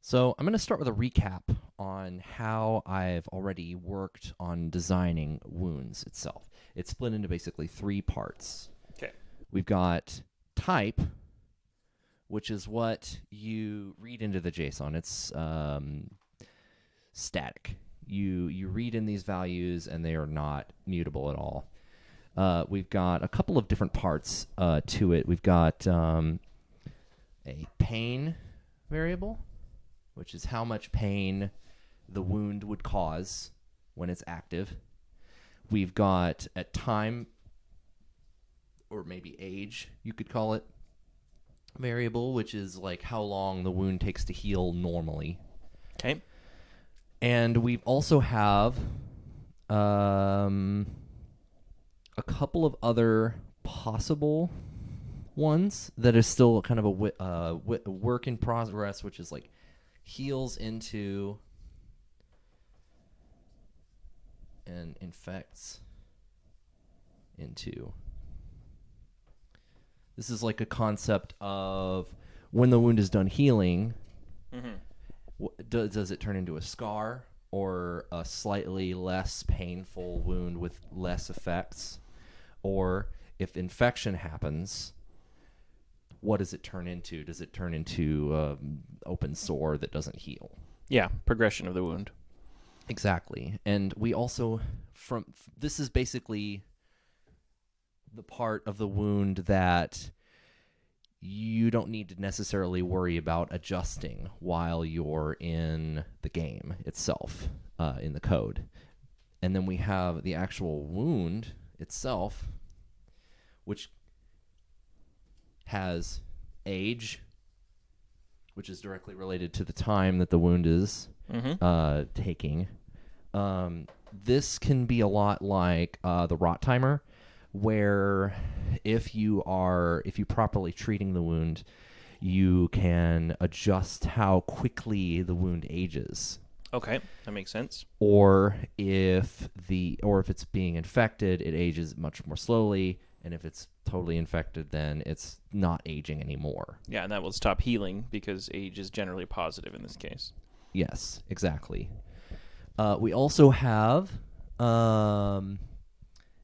So I'm going to start with a recap on how I've already worked on designing wounds itself. It's split into basically three parts. Okay. We've got type, which is what you read into the JSON. It's static. You read in these values, and they are not mutable at all. We've got a couple of different parts to it. We've got a pain variable, which is how much pain the wound would cause when it's active. We've got a time, or maybe age, you could call it, variable, which is like how long the wound takes to heal normally. Okay. And we also have a couple of other possible ones that is still kind of a work in progress, which is like heals into and infects into. This is like a concept of when the wound is done healing, does it turn into a scar or a slightly less painful wound with less effects? Or if infection happens, what does it turn into? Does it turn into open sore that doesn't heal? Yeah, progression of the wound. Exactly. And we also, this is basically the part of the wound that you don't need to necessarily worry about adjusting while you're in the game itself, in the code. And then we have the actual wound itself, which has age, which is directly related to the time that the wound is taking. This can be a lot like the rot timer, where if you properly treating the wound, you can adjust how quickly the wound ages. Okay, that makes sense. Or if it's being infected, it ages much more slowly, and if it's totally infected, then it's not aging anymore. Yeah, and that will stop healing because age is generally positive in this case. Yes, exactly. We also have an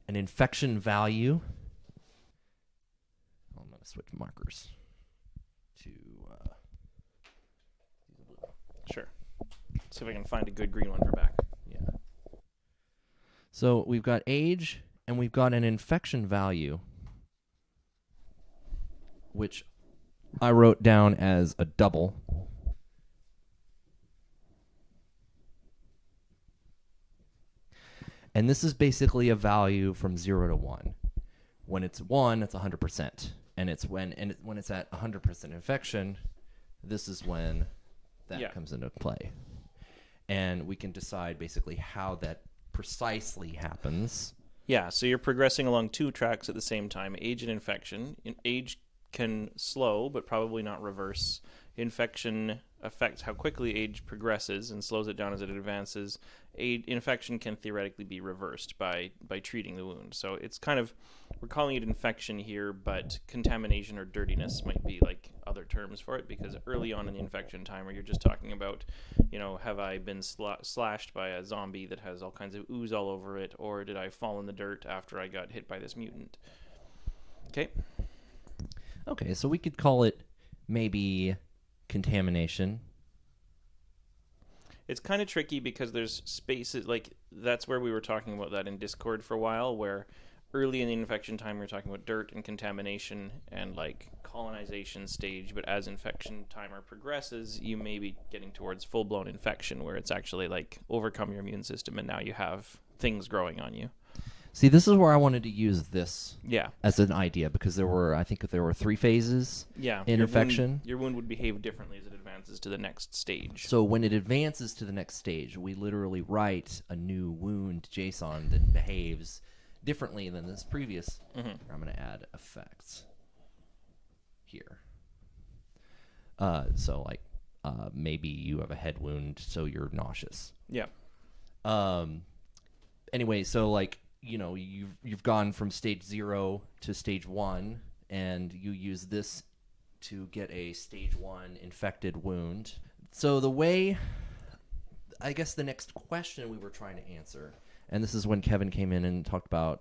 infection value. I'm going to switch markers to Sure. See if I can find a good green one for back. yeah. So we've got age, and we've got an infection value, which I wrote down as a double. And this is basically a value from 0 to 1. When it's 1, it's 100%. And when it's at 100% infection, this is when that comes into play. And we can decide basically how that precisely happens. Yeah, so you're progressing along two tracks at the same time, age and infection. Age can slow, but probably not reverse. Infection affects how quickly age progresses and slows it down as it advances. Infection can theoretically be reversed by treating the wound. So it's kind of, we're calling it infection here, but contamination or dirtiness might be like other terms for it, because early on in the infection timer, you're just talking about, have I been slashed by a zombie that has all kinds of ooze all over it, or did I fall in the dirt after I got hit by this mutant? Okay, so we could call it maybe contamination. It's kind of tricky because there's spaces, like that's where we were talking about that in Discord for a while, where early in the infection time we were talking about dirt and contamination and like colonization stage, but as infection timer progresses, you may be getting towards full-blown infection, where it's actually like overcome your immune system and now you have things growing on you. See, this is where I wanted to use this Yeah. as an idea, because I think there were 3 phases in infection. Your wound would behave differently as it advances to the next stage. So when it advances to the next stage, we literally write a new wound JSON that behaves differently than this previous. I'm going to add effects here. So like maybe you have a head wound, so you're nauseous. Yeah. Anyway, so like, you've gone from stage 0 to stage 1, and you use this to get a stage 1 infected wound. So the way, I guess the next question we were trying to answer, and this is when Kevin came in and talked about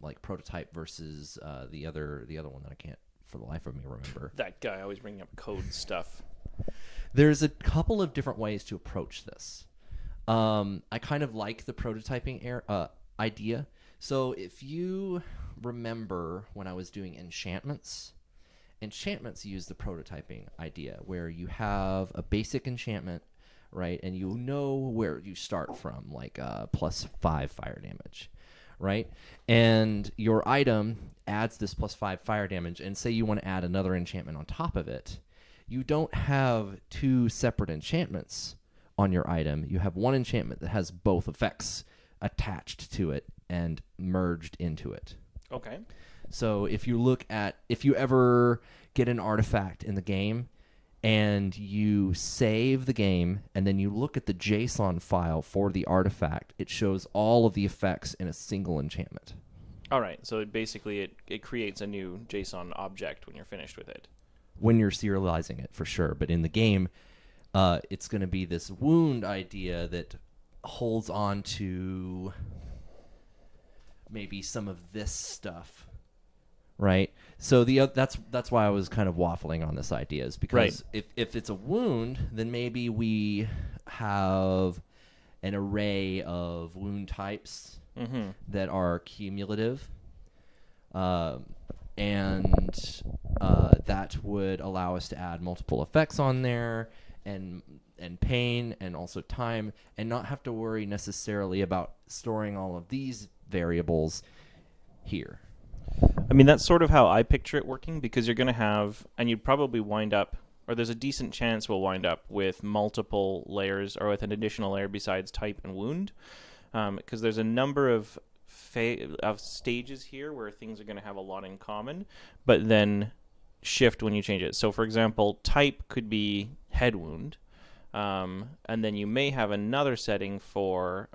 like prototype versus the other one that I can't for the life of me remember. That guy always bringing up code stuff. There's a couple of different ways to approach this. I kind of like the prototyping idea. So if you remember when I was doing enchantments use the prototyping idea where you have a basic enchantment, right? And you know where you start from, like +5 fire damage, right? And your item adds this +5 fire damage, and say you want to add another enchantment on top of it. You don't have two separate enchantments on your item. You have one enchantment that has both effects attached to it and merged into it. Okay. So if you ever get an artifact in the game and you save the game and then you look at the JSON file for the artifact, it shows all of the effects in a single enchantment. All right. So it creates a new JSON object when you're finished with it. When you're serializing it, for sure. But in the game, it's going to be this wound idea that holds on to maybe some of this stuff, right? So that's why I was kind of waffling on this idea, is because if it's a wound, then maybe we have an array of wound types that are cumulative, and that would allow us to add multiple effects on there, and pain, and also time, and not have to worry necessarily about storing all of these variables here. I mean, that's sort of how I picture it working, because you're going to have, and you'd probably wind up, or there's a decent chance we'll wind up with multiple layers, or with an additional layer besides type and wound, because there's a number of stages here where things are going to have a lot in common, but then shift when you change it. So, for example, type could be head wound, and then you may have another setting for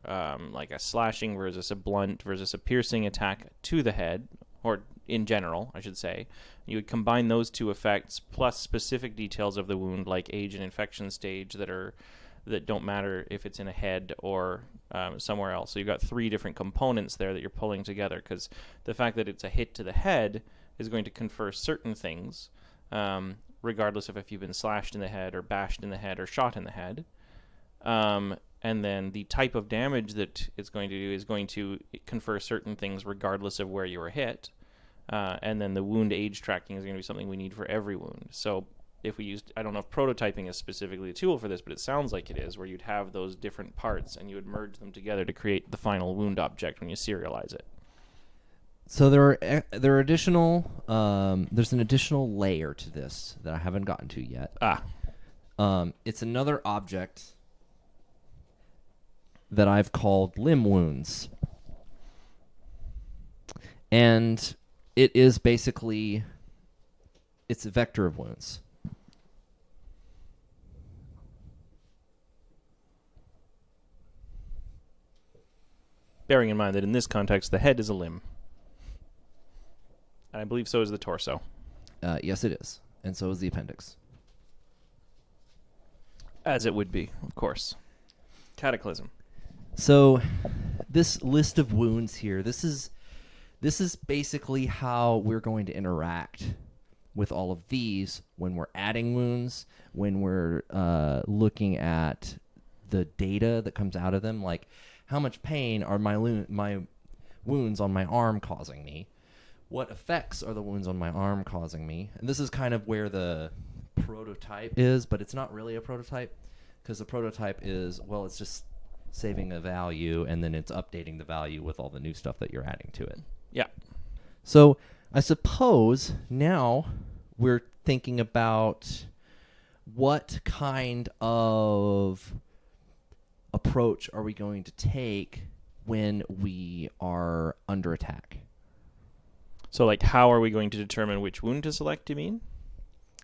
like a slashing versus a blunt versus a piercing attack to the head, or in general, I should say. You would combine those two effects plus specific details of the wound, like age and infection stage, that don't matter if it's in a head or somewhere else. So you've got 3 different components there that you're pulling together, because the fact that it's a hit to the head is going to confer certain things, regardless of if you've been slashed in the head or bashed in the head or shot in the head. And then the type of damage that it's going to do is going to confer certain things regardless of where you were hit. And then the wound age tracking is going to be something we need for every wound. So if we used, I don't know if prototyping is specifically a tool for this, but it sounds like it is, where you'd have those different parts and you would merge them together to create the final wound object when you serialize it. So there are additional. There's an additional layer to this that I haven't gotten to yet. It's another object that I've called limb wounds, and it is basically it's a vector of wounds. Bearing in mind that in this context, the head is a limb. And I believe so is the torso. Yes, it is. And so is the appendix. As it would be, of course. Cataclysm. So this list of wounds here, this is basically how we're going to interact with all of these when we're adding wounds, when we're looking at the data that comes out of them, like how much pain are my wounds on my arm causing me? What effects are the wounds on my arm causing me? And this is kind of where the prototype is, but it's not really a prototype, because the prototype is, well, it's just saving a value and then it's updating the value with all the new stuff that you're adding to it. Yeah. So I suppose now we're thinking about what kind of approach are we going to take when we are under attack. So, like, how are we going to determine which wound to select, you mean?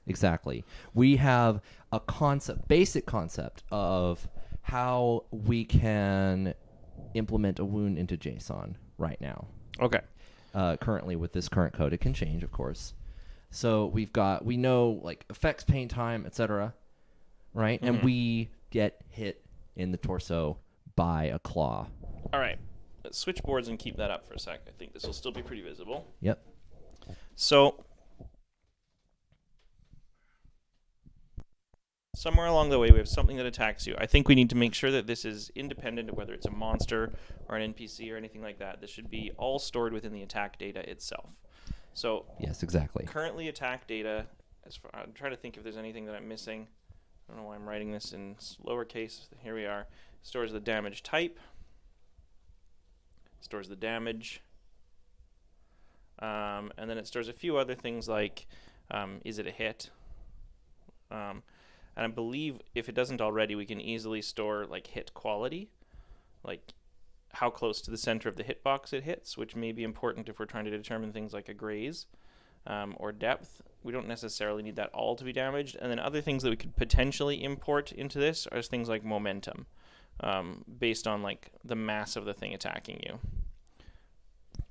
Exactly. We have a basic concept of how we can implement a wound into JSON right now. Okay. Currently, with this current code, it can change, of course. So we know like effects, pain, time, etc. right? And we get hit in the torso by a claw. All right. Let's switch boards and keep that up for a sec. I think this will still be pretty visible. Yep. So somewhere along the way, we have something that attacks you. I think we need to make sure that this is independent of whether it's a monster or an NPC or anything like that. This should be all stored within the attack data itself. So Yes, exactly. currently attack data, I'm trying to think if there's anything that I'm missing. I don't know why I'm writing this in lowercase. Here we are. Stores the damage type. Stores the damage. And then it stores a few other things like, is it a hit? And I believe if it doesn't already, we can easily store like hit quality, like how close to the center of the hitbox it hits, which may be important if we're trying to determine things like a graze or depth. We don't necessarily need that all to be damaged. And then other things that we could potentially import into this are things like momentum, based on like the mass of the thing attacking you.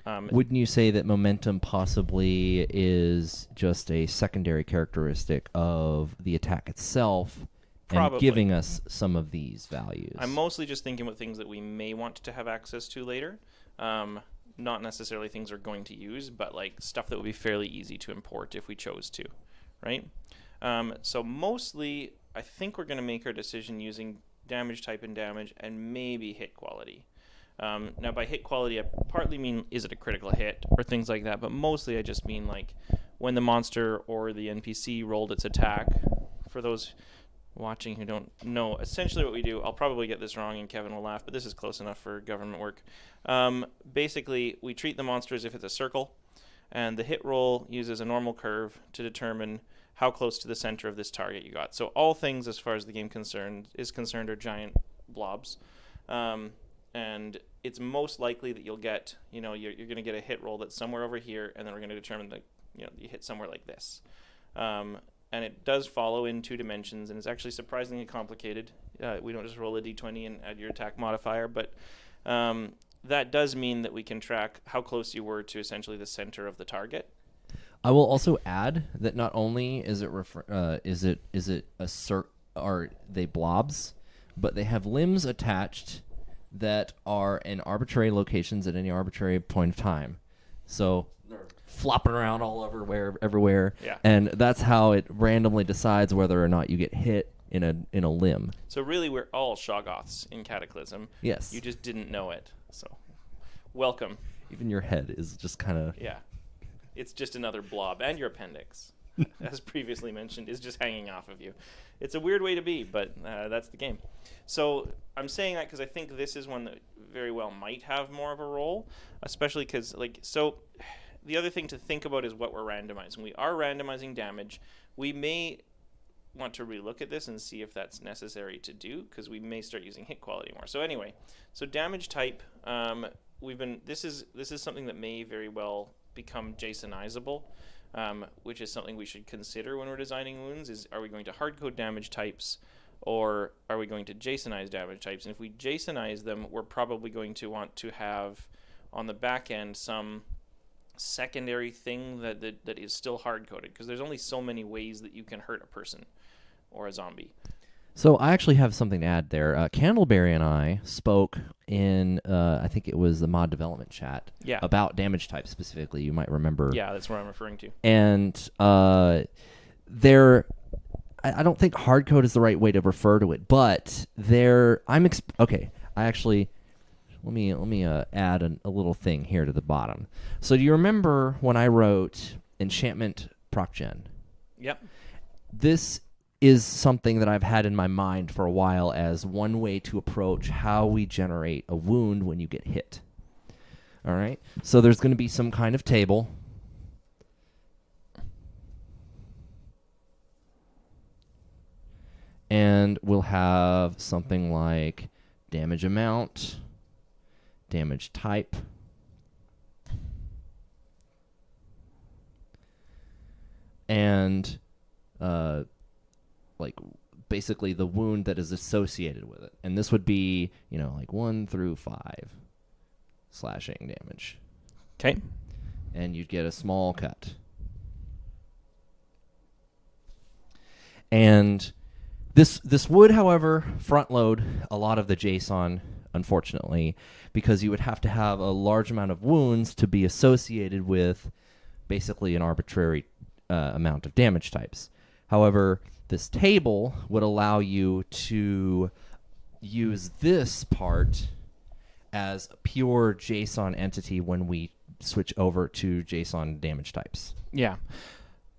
Wouldn't you say that momentum possibly is just a secondary characteristic of the attack itself Probably. and giving us some of these values? I'm mostly just thinking about things that we may want to have access to later. Not necessarily things we're going to use, but like stuff that would be fairly easy to import if we chose to, right? So mostly, I think we're going to make our decision using damage type and damage and maybe hit quality. Now, by hit quality, I partly mean is it a critical hit or things like that, but mostly I just mean like when the monster or the NPC rolled its attack. For those watching who don't know, essentially what we do, I'll probably get this wrong and Kevin will laugh, but this is close enough for government work. Basically, we treat the monster as if it's a circle, and the hit roll uses a normal curve to determine how close to the center of this target you got. So all things as far as the game is concerned are giant blobs. And it's most likely that you'll get, you're going to get a hit roll that's somewhere over here, and then we're going to determine that, you hit somewhere like this. And it does follow in 2 dimensions, and it's actually surprisingly complicated. We don't just roll a d20 and add your attack modifier, but that does mean that we can track how close you were to essentially the center of the target. I will also add that not only is it are they blobs, but they have limbs attached that are in arbitrary locations at any arbitrary point of time. So they're flopping around all over everywhere. Yeah. And that's how it randomly decides whether or not you get hit in a limb. So really we're all Shoggoths in Cataclysm. Yes. You just didn't know it. So welcome. Even your head is just kind of... Yeah. It's just another blob. And your appendix, as previously mentioned, is just hanging off of you. It's a weird way to be, but that's the game. So I'm saying that because I think this is one that very well might have more of a role, especially because, so the other thing to think about is what we're randomizing. We are randomizing damage. We may want to relook at this and see if that's necessary to do, because we may start using hit quality more. So anyway, so damage type, this is something that may very well become JSONizable. Which is something we should consider when we're designing wounds, is are we going to hardcode damage types or are we going to JSONize damage types? And if we JSONize them, we're probably going to want to have on the back end some secondary thing that is still hard-coded, because there's only so many ways that you can hurt a person or a zombie. So I actually have something to add there. Candleberry and I spoke in, I think it was the mod development chat, about damage type specifically. You might remember. Yeah, that's what I'm referring to. And I don't think hardcode is the right way to refer to it, but okay. Let me add a little thing here to the bottom. So do you remember when I wrote enchantment procgen? Yep. This is something that I've had in my mind for a while as one way to approach how we generate a wound when you get hit. All right? So there's going to be some kind of table. And we'll have something like damage amount, damage type, and basically the wound that is associated with it. And this would be, 1 through 5 slashing damage. Okay. And you'd get a small cut. And This would, however, front load a lot of the JSON, unfortunately, because you would have to have a large amount of wounds to be associated with basically an arbitrary amount of damage types. However, this table would allow you to use this part as a pure JSON entity when we switch over to JSON damage types. Yeah.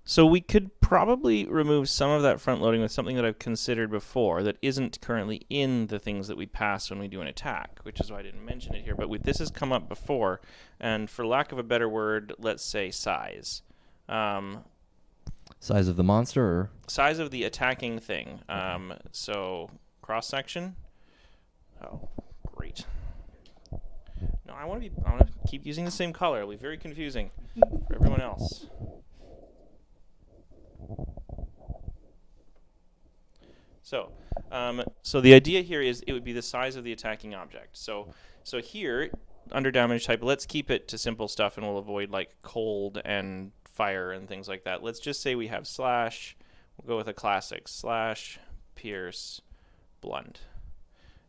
So we could probably remove some of that front loading with something that I've considered before that isn't currently in the things that we pass when we do an attack, which is why I didn't mention it here. But this has come up before, and for lack of a better word, let's say size. Size of the monster? Or? Size of the attacking thing. So cross-section. Oh, great. No, I want to keep using the same color. It'll be very confusing for everyone else. So the idea here is it would be the size of the attacking object. So here, under damage type, let's keep it to simple stuff, and we'll avoid like cold and fire and things like that. Let's just say we have slash. We'll go with a classic slash, pierce, blunt.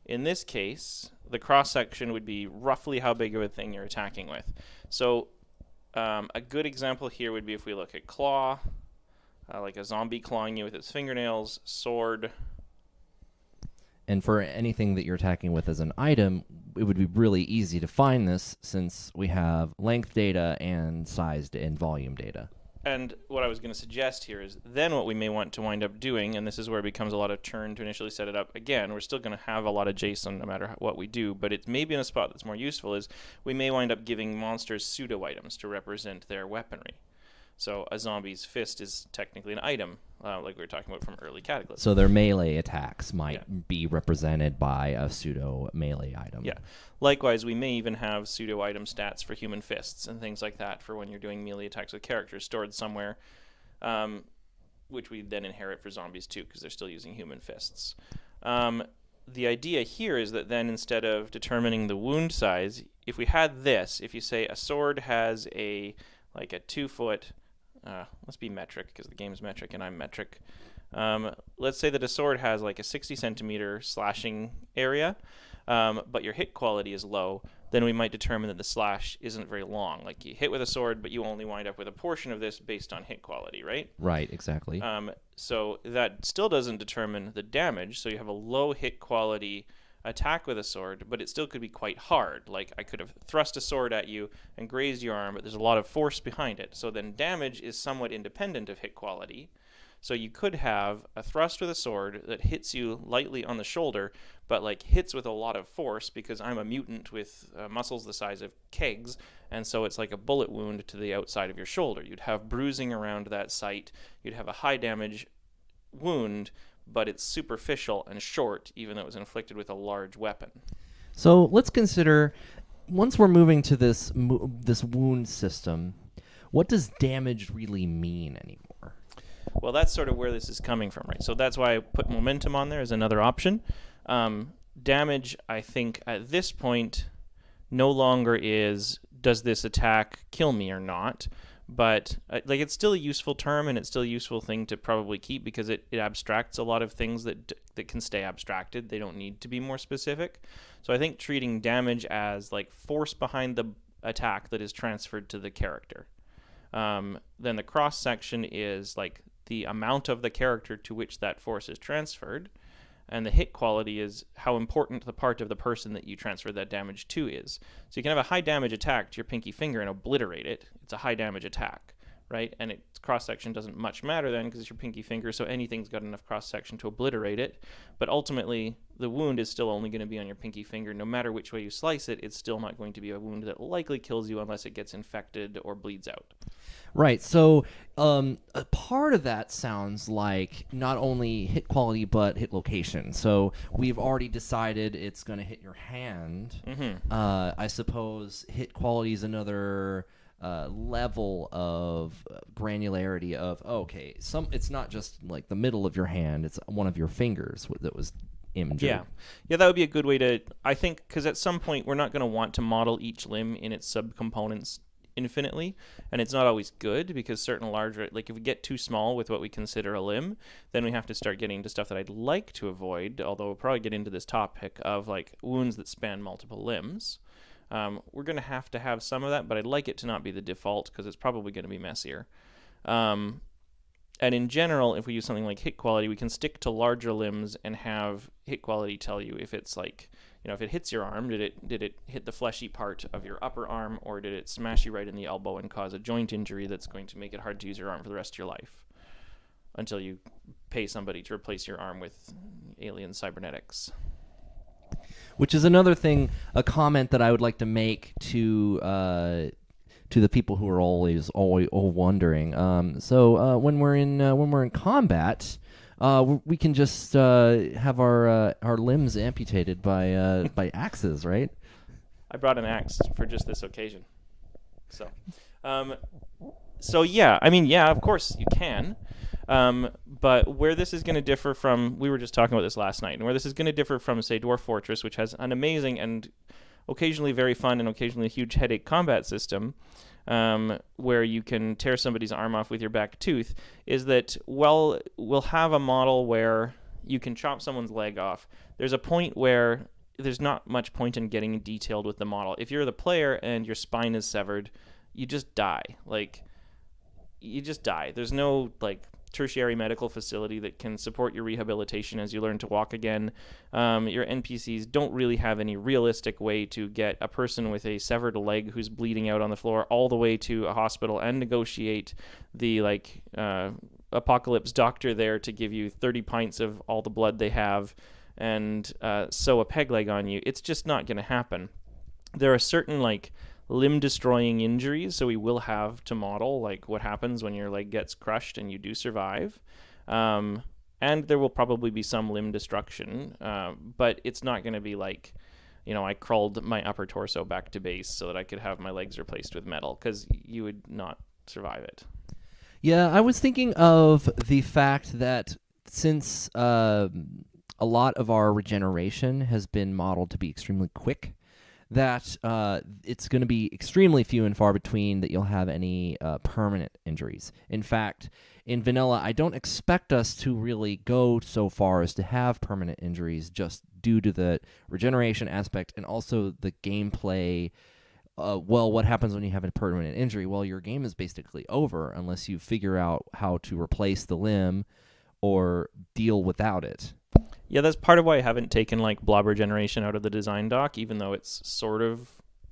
In this case, the cross section would be roughly how big of a thing you're attacking with. So a good example here would be if we look at claw. Like a zombie clawing you with its fingernails, sword. And for anything that you're attacking with as an item, it would be really easy to find this since we have length data and size and volume data. And what I was going to suggest here is then what we may want to wind up doing, and this is where it becomes a lot of churn to initially set it up. Again, we're still going to have a lot of JSON no matter what we do, but it's maybe in a spot that's more useful is we may wind up giving monsters pseudo items to represent their weaponry. So a zombie's fist is technically an item, like we were talking about from early Cataclysm. So their melee attacks might be represented by a pseudo melee item. Yeah. Likewise, we may even have pseudo item stats for human fists and things like that for when you're doing melee attacks with characters stored somewhere, which we then inherit for zombies too because they're still using human fists. The idea here is that then instead of determining the wound size, if we had this, if you say a sword has a 2-foot, let's be metric because the game's metric and I'm metric. Let's say that a sword has like a 60 centimeter slashing area, but your hit quality is low, then we might determine that the slash isn't very long. Like you hit with a sword, but you only wind up with a portion of this based on hit quality, right? Right, exactly. So that still doesn't determine the damage, so you have a low hit quality attack with a sword, but it still could be quite hard. Like I could have thrust a sword at you and grazed your arm, but there's a lot of force behind it. So then damage is somewhat independent of hit quality. So you could have a thrust with a sword that hits you lightly on the shoulder, but like hits with a lot of force because I'm a mutant with muscles the size of kegs, and so it's like a bullet wound to the outside of your shoulder. You'd have bruising around that site. You'd have a high damage wound, but it's superficial and short, even though it was inflicted with a large weapon. So let's consider, once we're moving to this wound system, what does damage really mean anymore? Well, that's sort of where this is coming from, right? So that's why I put momentum on there as another option. Damage, I think, at this point, no longer is, does this attack kill me or not? But like it's still a useful term and it's still a useful thing to probably keep because it abstracts a lot of things that can stay abstracted. They don't need to be more specific. So I think treating damage as like force behind the attack that is transferred to the character. Then the cross section is like the amount of the character to which that force is transferred. And the hit quality is how important the part of the person that you transfer that damage to is. So you can have a high damage attack to your pinky finger and obliterate it. It's a high damage attack, right? And its cross-section doesn't much matter then because it's your pinky finger, so anything's got enough cross-section to obliterate it. But ultimately, the wound is still only going to be on your pinky finger. No matter which way you slice it, it's still not going to be a wound that likely kills you unless it gets infected or bleeds out. Right, so a part of that sounds like not only hit quality but hit location. So we've already decided it's going to hit your hand. Mm-hmm. I suppose hit quality is another level of granularity of, it's not just like the middle of your hand, it's one of your fingers that was injured. Yeah, that would be a good way to, I think, because at some point we're not going to want to model each limb in its subcomponents infinitely, and it's not always good because certain larger, like if we get too small with what we consider a limb, then we have to start getting into stuff that I'd like to avoid, although we'll probably get into this topic of like wounds that span multiple limbs. We're going to have some of that, but I'd like it to not be the default because it's probably going to be messier. And in general, if we use something like hit quality, we can stick to larger limbs and have hit quality tell you if it's like, if it hits your arm, did it hit the fleshy part of your upper arm, or did it smash you right in the elbow and cause a joint injury that's going to make it hard to use your arm for the rest of your life until you pay somebody to replace your arm with alien cybernetics. Which is another thing, a comment that I would like to make to the people who are always wondering. So when we're in combat, we can just have our limbs amputated by axes, right? I brought an axe for just this occasion. So yeah, I mean, yeah, of course you can. But where this is going to differ from, we were just talking about this last night, and where this is going to differ from, say, Dwarf Fortress, which has an amazing and occasionally very fun and occasionally a huge headache combat system, where you can tear somebody's arm off with your back tooth, is that, well, we'll have a model where you can chop someone's leg off. There's a point where there's not much point in getting detailed with the model. If you're the player and your spine is severed, you just die. Like, you just die. There's no, like, tertiary medical facility that can support your rehabilitation as you learn to walk again. Your NPCs don't really have any realistic way to get a person with a severed leg who's bleeding out on the floor all the way to a hospital and negotiate the apocalypse doctor there to give you 30 pints of all the blood they have and sew a peg leg on you. It's just not going to happen. There are certain limb-destroying injuries, so we will have to model what happens when your leg gets crushed and you do survive. And there will probably be some limb destruction, but it's not going to be I crawled my upper torso back to base so that I could have my legs replaced with metal, because you would not survive it. Yeah, I was thinking of the fact that since a lot of our regeneration has been modeled to be extremely quick, that it's going to be extremely few and far between that you'll have any permanent injuries. In fact, in vanilla, I don't expect us to really go so far as to have permanent injuries just due to the regeneration aspect and also the gameplay. What happens when you have a permanent injury? Well, your game is basically over unless you figure out how to replace the limb or deal without it. Yeah, that's part of why I haven't taken blob regeneration out of the design doc, even though it's sort of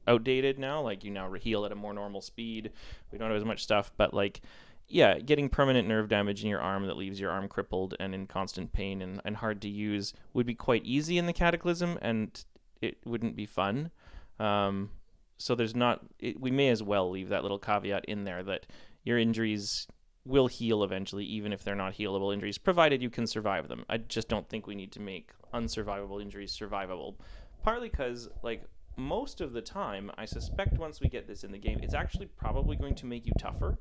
outdated now. You now heal at a more normal speed. We don't have as much stuff, but getting permanent nerve damage in your arm that leaves your arm crippled and in constant pain and hard to use would be quite easy in the Cataclysm, and it wouldn't be fun. So we may as well leave that little caveat in there that your injuries will heal eventually, even if they're not healable injuries, provided you can survive them. I just don't think we need to make unsurvivable injuries survivable. Partly because, most of the time, I suspect once we get this in the game, it's actually probably going to make you tougher.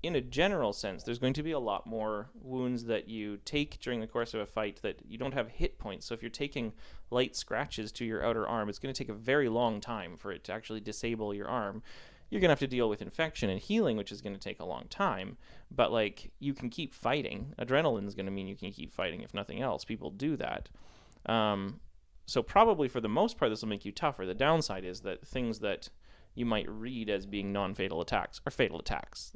In a general sense, there's going to be a lot more wounds that you take during the course of a fight that you don't have hit points. So if you're taking light scratches to your outer arm, it's going to take a very long time for it to actually disable your arm. You're going to have to deal with infection and healing, which is going to take a long time. But, you can keep fighting. Adrenaline is going to mean you can keep fighting, if nothing else. People do that. So probably for the most part, this will make you tougher. The downside is that things that you might read as being non-fatal attacks are fatal attacks.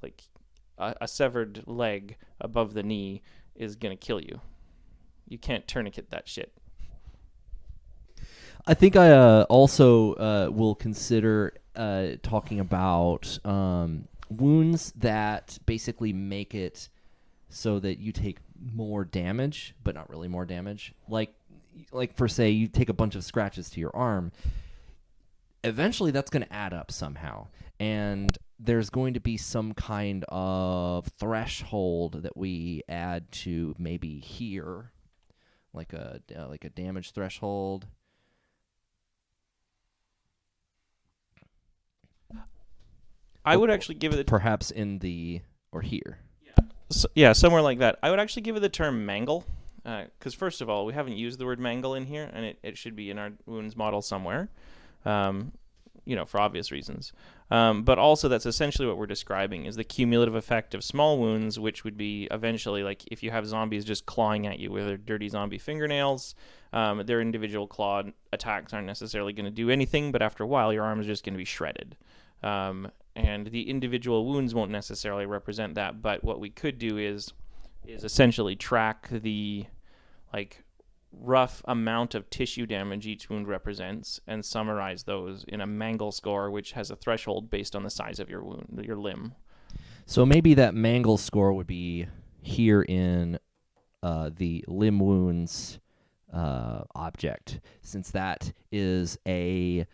A severed leg above the knee is going to kill you. You can't tourniquet that shit. I think I also will consider talking about wounds that basically make it so that you take more damage, but not really more damage. Like for, say, you take a bunch of scratches to your arm. Eventually, that's going to add up somehow. And there's going to be some kind of threshold that we add to maybe here, like a damage threshold. I would actually give it perhaps in the or here. Yeah, somewhere like that. I would actually give it the term Mangle, because first of all, we haven't used the word Mangle in here, and it should be in our wounds model somewhere, for obvious reasons. But also that's essentially what we're describing is the cumulative effect of small wounds, which would be eventually like if you have zombies just clawing at you with their dirty zombie fingernails, their individual claw attacks aren't necessarily going to do anything, but after a while your arm is just going to be shredded. And the individual wounds won't necessarily represent that, but what we could do is essentially track the like rough amount of tissue damage each wound represents and summarize those in a Mangle score, which has a threshold based on the size of your wound, your limb. So maybe that Mangle score would be here in the limb wounds object, since that is a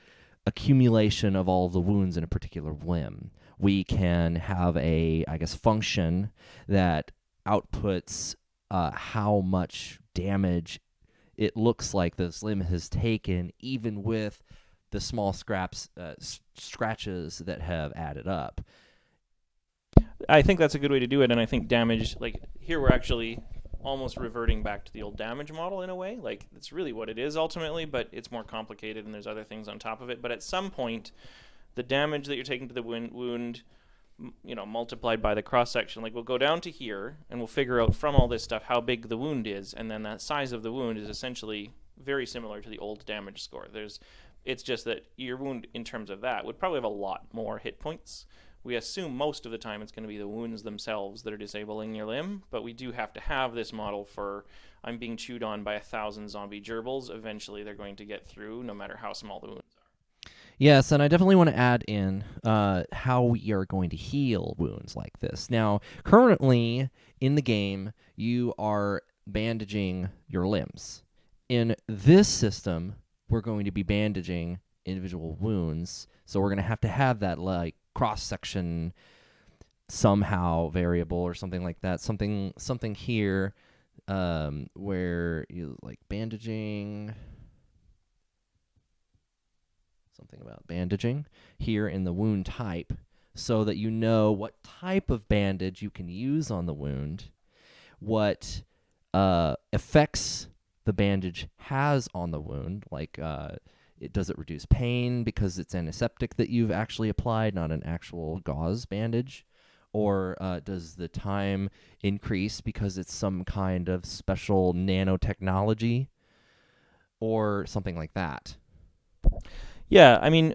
accumulation of all of the wounds in a particular limb. We can have a, I guess, function that outputs how much damage it looks like this limb has taken, even with the small scratches that have added up. I think that's a good way to do it, and I think damage, like here we're actually almost reverting back to the old damage model in a way. Like that's really what it is ultimately, but it's more complicated and there's other things on top of it. But at some point, the damage that you're taking to the wound, multiplied by the cross section, like we'll go down to here and we'll figure out from all this stuff how big the wound is, and then that size of the wound is essentially very similar to the old damage score. It's just that your wound in terms of that would probably have a lot more hit points. We assume most of the time it's going to be the wounds themselves that are disabling your limb, but we do have to have this model for I'm being chewed on by 1,000 zombie gerbils. Eventually they're going to get through no matter how small the wounds are. Yes, and I definitely want to add in how we are going to heal wounds like this. Now, currently in the game, you are bandaging your limbs. In this system, we're going to be bandaging individual wounds, so we're going to have that like cross-section somehow variable or something like that. Something here where you like bandaging... Something about bandaging here in the wound type so that you know what type of bandage you can use on the wound, what effects the bandage has on the wound, like does it reduce pain because it's antiseptic that you've actually applied, not an actual gauze bandage, or does the time increase because it's some kind of special nanotechnology or something like that. Yeah, I mean,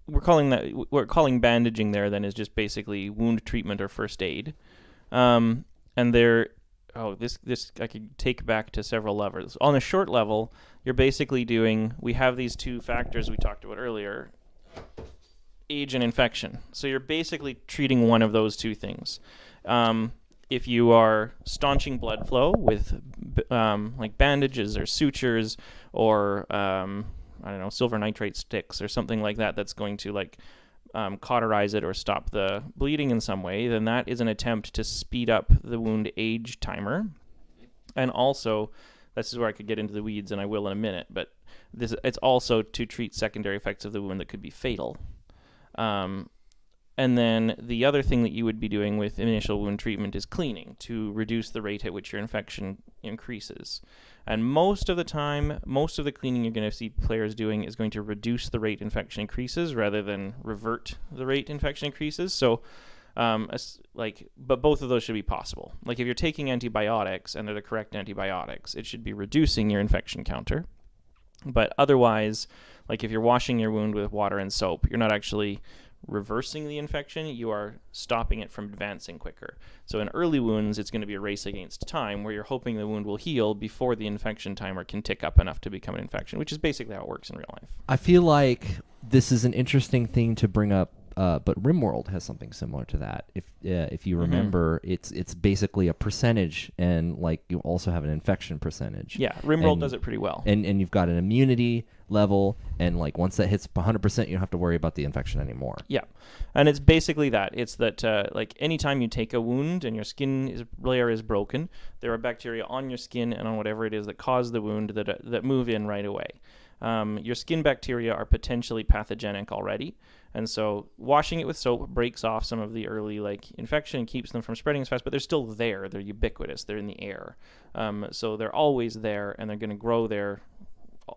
we're calling bandaging there then is just basically wound treatment or first aid. And this I could take back to several levels. On a short level, you're basically we have these two factors we talked about earlier, age and infection. So you're basically treating one of those two things. If you are staunching blood flow with like bandages or sutures or silver nitrate sticks or something like that that's going to like cauterize it or stop the bleeding in some way, then that is an attempt to speed up the wound age timer. And also, this is where I could get into the weeds, and I will in a minute, but it's also to treat secondary effects of the wound that could be fatal. And then the other thing that you would be doing with initial wound treatment is cleaning to reduce the rate at which your infection increases. And most of the time, most of the cleaning you're going to see players doing is going to reduce the rate infection increases rather than revert the rate infection increases. So, but both of those should be possible. Like if you're taking antibiotics and they're the correct antibiotics, it should be reducing your infection counter. But otherwise, like if you're washing your wound with water and soap, you're not actually reversing the infection, you are stopping it from advancing quicker. So in early wounds, it's going to be a race against time where you're hoping the wound will heal before the infection timer can tick up enough to become an infection, which is basically how it works in real life. I feel like this is an interesting thing to bring up, but RimWorld has something similar to that. If you remember, it's basically a percentage, and like you also have an infection percentage. Yeah, RimWorld does it pretty well. And you've got an immunity level, and like once that hits 100%, you don't have to worry about the infection anymore. Yeah, and it's basically that. It's that like anytime you take a wound and your skin layer is broken, there are bacteria on your skin and on whatever it is that cause the wound that move in right away. Your skin bacteria are potentially pathogenic already, and so washing it with soap breaks off some of the early infection and keeps them from spreading as fast, but they're still there. They're ubiquitous. They're in the air. So they're always there, and they're going to grow there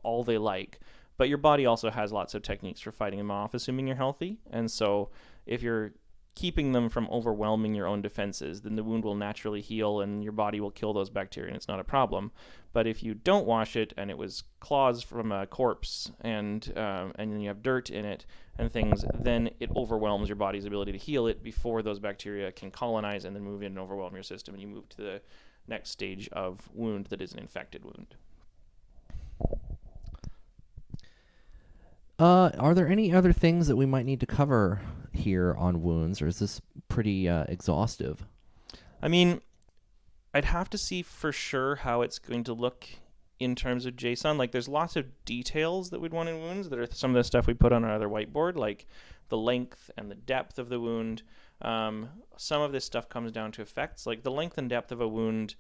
all they like. But your body also has lots of techniques for fighting them off, assuming you're healthy. And so if you're keeping them from overwhelming your own defenses, then the wound will naturally heal and your body will kill those bacteria and it's not a problem. But if you don't wash it and it was claws from a corpse and then you have dirt in it and things, then it overwhelms your body's ability to heal it before those bacteria can colonize and then move in and overwhelm your system, and you move to the next stage of wound that is an infected wound. Are there any other things that we might need to cover here on wounds, or is this pretty exhaustive? I mean, I'd have to see for sure how it's going to look in terms of JSON. Like, there's lots of details that we'd want in wounds that are some of the stuff we put on our other whiteboard, like the length and the depth of the wound. Some of this stuff comes down to effects. Like, the length and depth of a wound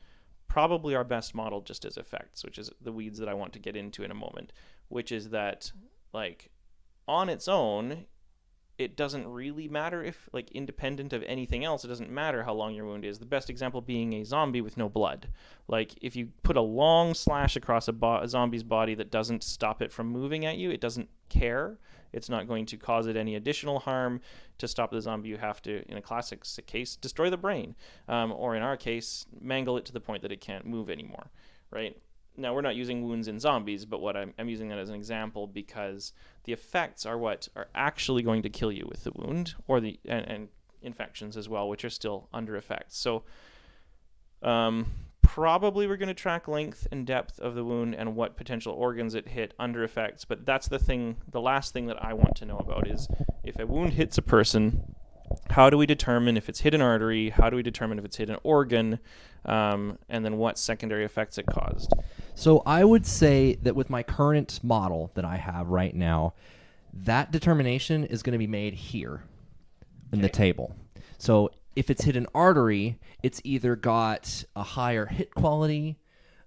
probably are best modeled just as effects, which is the weeds that I want to get into in a moment, which is that, like, on its own, it doesn't really matter if, like, independent of anything else, it doesn't matter how long your wound is. The best example being a zombie with no blood. Like, if you put a long slash across a zombie's body that doesn't stop it from moving at you, it doesn't care. It's not going to cause it any additional harm. To stop the zombie, you have to, in a classic case, destroy the brain. Or in our case, mangle it to the point that it can't move anymore, right? Now, we're not using wounds in zombies, but what I'm using that as an example because the effects are what are actually going to kill you with the wound, or and infections as well, which are still under effects. So probably we're going to track length and depth of the wound and what potential organs it hit under effects, but that's the last thing that I want to know about is if a wound hits a person, how do we determine if it's hit an artery? How do we determine if it's hit an organ? And then what secondary effects it caused? So I would say that with my current model that I have right now, that determination is going to be made here in the table. So if it's hit an artery, it's either got a higher hit quality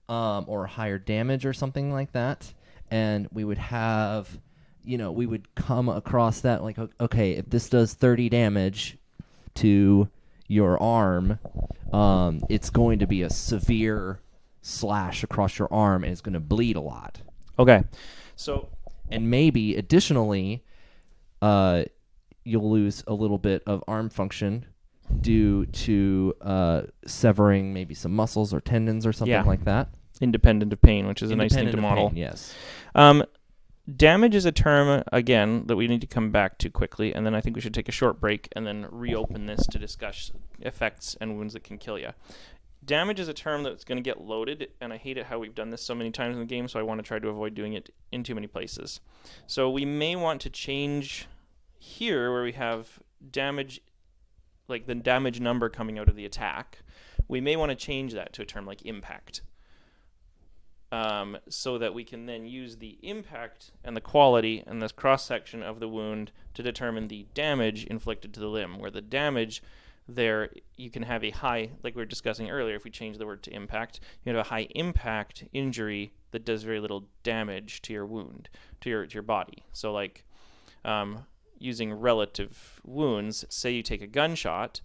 or a higher damage or something like that. And we would have, we would come across that like, okay, if this does 30 damage to your arm, it's going to be a severe slash across your arm and it's going to bleed a lot. Okay. So, and maybe additionally, you'll lose a little bit of arm function due to severing maybe some muscles or tendons or something like that. Independent of pain, which is a nice thing to model. Pain, yes. Damage is a term, again, that we need to come back to quickly, and then I think we should take a short break and then reopen this to discuss effects and wounds that can kill you. Damage is a term that's going to get loaded, and I hate it how we've done this so many times in the game, so I want to try to avoid doing it in too many places. So we may want to change here where we have damage, like the damage number coming out of the attack. We may want to change that to a term like impact. So that we can then use the impact and the quality and this cross-section of the wound to determine the damage inflicted to the limb, where the damage there, you can have a high, like we were discussing earlier, if we change the word to impact, you have a high impact injury that does very little damage to your wound, to your body. So like using relative wounds, say you take a gunshot,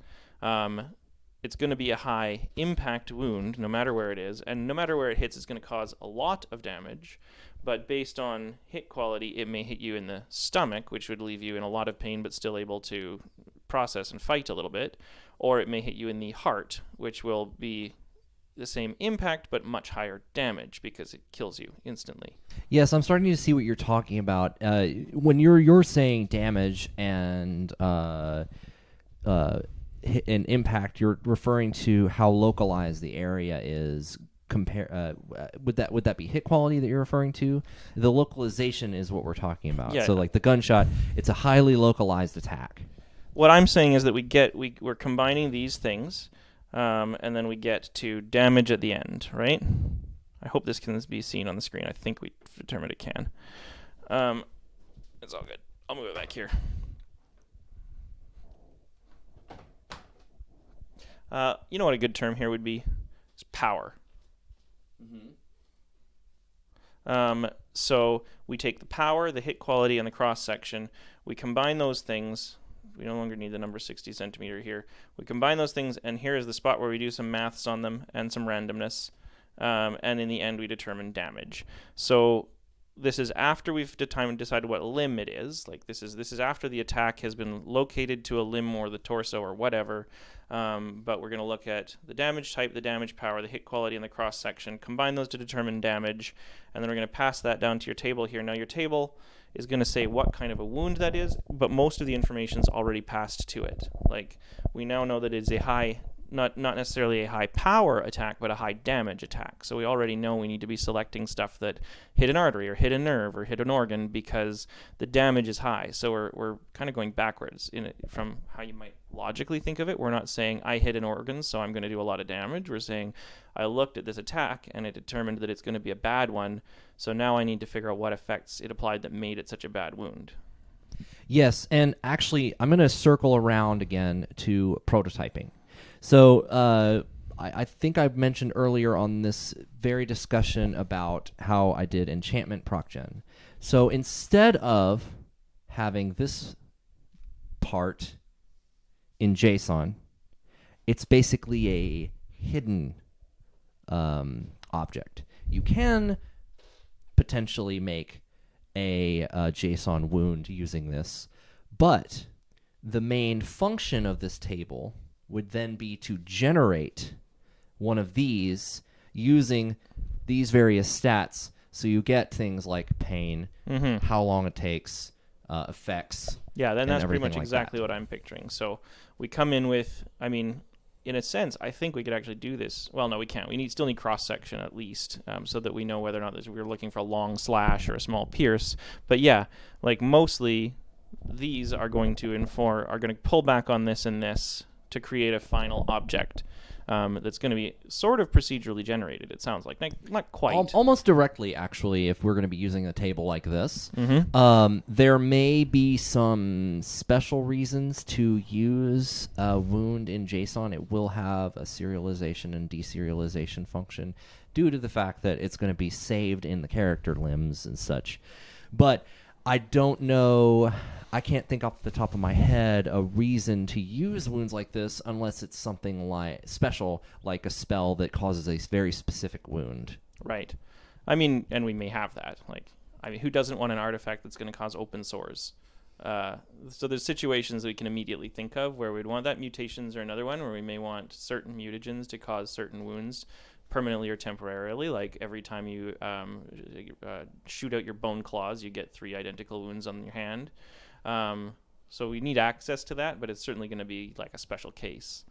it's going to be a high impact wound no matter where it is, and no matter where it hits, it's going to cause a lot of damage, but based on hit quality, it may hit you in the stomach, which would leave you in a lot of pain but still able to process and fight a little bit, or it may hit you in the heart, which will be the same impact but much higher damage because it kills you instantly. Yes, I'm starting to see what you're talking about. When you're saying damage and an impact, you're referring to how localized the area is. Would that be hit quality that you're referring to? The localization is what we're talking about. Yeah. So like the gunshot, it's a highly localized attack. What I'm saying is that we're combining these things, and then we get to damage at the end, right? I hope this can be seen on the screen. I think we determined it can. It's all good. I'll move it back here. You know what a good term here would be? It's power. So we take the power, the hit quality, and the cross-section. We combine those things. We no longer need the number 60 centimeter here. We combine those things, and here is the spot where we do some maths on them and some randomness. And in the end, we determine damage. So this is after we've decided what limb it is. Like this is after the attack has been located to a limb or the torso or whatever. But we're going to look at the damage type, the damage power, the hit quality, and the cross section. Combine those to determine damage, and then we're going to pass that down to your table here. Now your table is going to say what kind of a wound that is, but most of the information is already passed to it. Like we now know that it's a high. Not necessarily a high power attack, but a high damage attack. So we already know we need to be selecting stuff that hit an artery or hit a nerve or hit an organ because the damage is high. So we're kind of going backwards in it from how you might logically think of it. We're not saying I hit an organ, so I'm going to do a lot of damage. We're saying I looked at this attack and it determined that it's going to be a bad one. So now I need to figure out what effects it applied that made it such a bad wound. Yes, and actually I'm going to circle around again to prototyping. So I think I've mentioned earlier on this very discussion about how I did enchantment procgen. So instead of having this part in JSON, it's basically a hidden object. You can potentially make a JSON wound using this, but the main function of this table would then be to generate one of these using these various stats. So you get things like pain, how long it takes, effects. Yeah, then that's pretty much like exactly what I'm picturing. So we come in with, I mean, in a sense, I think we could actually do this. Well, no, we can't. We still need cross-section at least, so that we know whether or not we're looking for a long slash or a small pierce. But yeah, like mostly these are going to pull back on this and this to create a final object that's going to be sort of procedurally generated, it sounds like. Not quite. Almost directly, actually, if we're going to be using a table like this. There may be some special reasons to use a wound in JSON. It will have a serialization and deserialization function due to the fact that it's going to be saved in the character limbs and such. But I don't know, I can't think off the top of my head a reason to use wounds like this unless it's something like special, like a spell that causes a very specific wound. Right. I mean, and we may have that. Who doesn't want an artifact that's going to cause open sores? So there's situations that we can immediately think of where we'd want that. Mutations are another one where we may want certain mutagens to cause certain wounds permanently or temporarily. Like every time you shoot out your bone claws, you get 3 identical wounds on your hand. So we need access to that, but it's certainly going to be like a special case.